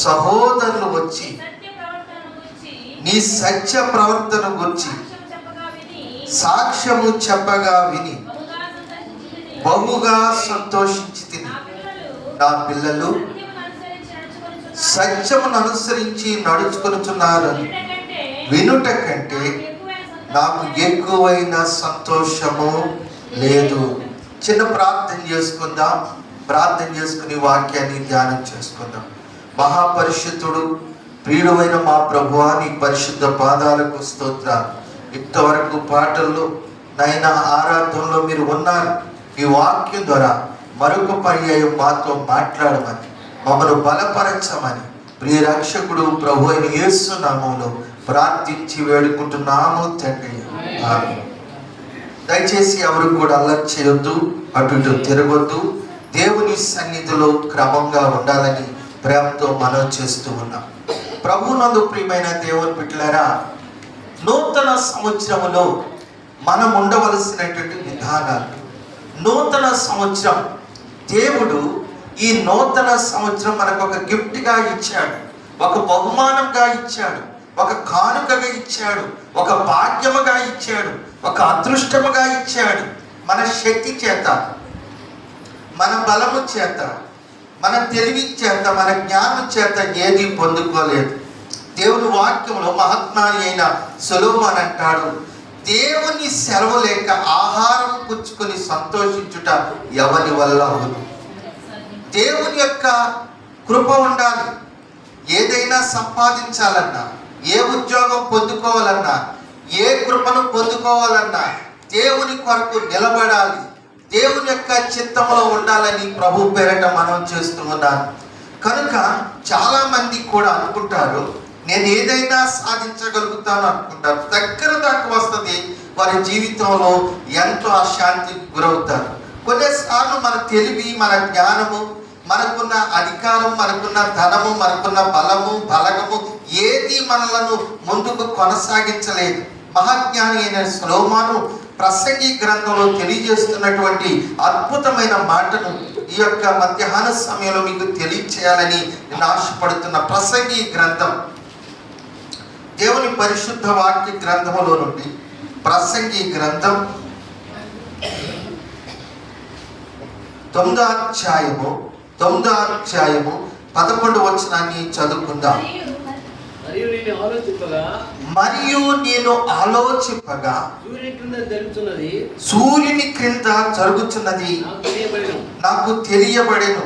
సహోదరులు వచ్చి నీ సత్య ప్రవర్తన గురించి సాక్ష్యము చెప్పగా విని బహుగా సంతోషించి తిని నా పిల్లలు సత్యమును అనుసరించి నడుచుకొనుచున్నారని వినుట కంటే నాకు ఎక్కువైన సంతోషము లేదు. చిన్న ప్రార్థన చేసుకుందాం. ప్రార్థన చేసుకుని వాక్యాన్ని ధ్యానం చేసుకుందాం. మహాపరిశుద్ధుడు ప్రియుడైన మా ప్రభువా, నీ పరిశుద్ధ పాదాలకు స్తోత్రాలు. ఇంతవరకు పాటల్లో నైనా ఆరాధనలో మీరు ఉన్నారు. ఈ వాక్యం ద్వారా మరొక పర్యాయం మాతో మాట్లాడమని, మమ్మల్ని బలపరచమని ప్రియ రక్షకుడు ప్రభు అయిన యేసు నామములో ప్రార్థించి వేడుకుంటున్నాము తండ్రి. ఆమేన్. దయచేసి ఎవరు కూడా అల్లరి చేయొద్దు, అటు ఇటు తిరగొద్దు. దేవుని సన్నిధిలో క్రమంగా ఉండాలని ప్రేమతో మనం చేస్తూ ఉన్నాం. ప్రభునందు ప్రియమైన దేవుని బిడ్డలారా, నూతన సంవత్సరములో మనం ఉండవలసినటువంటి విధానాలు. నూతన సంవత్సరం దేవుడు ఈ నూతన సంవత్సరం మనకు ఒక గిఫ్ట్గా ఇచ్చాడు, ఒక బహుమానంగా ఇచ్చాడు, ఒక కానుకగా ఇచ్చాడు, ఒక భాగ్యముగా ఇచ్చాడు, ఒక అదృష్టముగా ఇచ్చాడు. మన శక్తి చేత, మన బలము చేత, మన తెలివి చేత, మన జ్ఞానం చేత ఏది పొందుకోలేదు. దేవుని వాక్యంలో మహాత్మాని అయిన సొలొమోను అంటాడు, దేవుని సెలవు లేక ఆహారం పుచ్చుకొని సంతోషించుట ఎవరి వల్ల అవును. దేవుని యొక్క కృప ఉండాలి. ఏదైనా సంపాదించాలన్నా, ఏ ఉద్యోగం పొందుకోవాలన్నా, ఏ కృపను పొందుకోవాలన్నా దేవుని కొరకు నిలబడాలి. దేవుని యొక్క చిత్తములో ఉండాలని ప్రభు పేరట మనం చేస్తూ ఉన్నాను. కనుక చాలా మంది కూడా అనుకుంటారు, నేను ఏదైనా సాధించగలుగుతాను అనుకుంటారు. దగ్గర దాకా వస్తుంది, వారి జీవితంలో ఎంతో అశాంతికి గురవుతారు. కొన్నిసార్లు మన తెలివి, మన జ్ఞానము, మనకున్న అధికారం, మనకున్న ధనము, మనకున్న బలము, బలగము ఏది మనలను ముందుకు కొనసాగించలేదు. మహాజ్ఞాని అయిన సొలొమోను ప్రసంగి గ్రంథంలో తెలియజేస్తున్నటువంటి అద్భుతమైన మాటను ఈ యొక్క మధ్యాహ్న సమయంలో మీకు తెలియచేయాలని నేను ఆశపడుతున్న ప్రసంగి గ్రంథం, దేవుని పరిశుద్ధ వాక్య గ్రంథములో నుండి ప్రసంగి గ్రంథం 9వ అధ్యాయము 11వ వచనాన్ని చదువుకుందాం. మరియు నేను ఆలోచింపగా సూర్యుని క్రింద జరుగుతున్నది నాకు తెలియబడెను.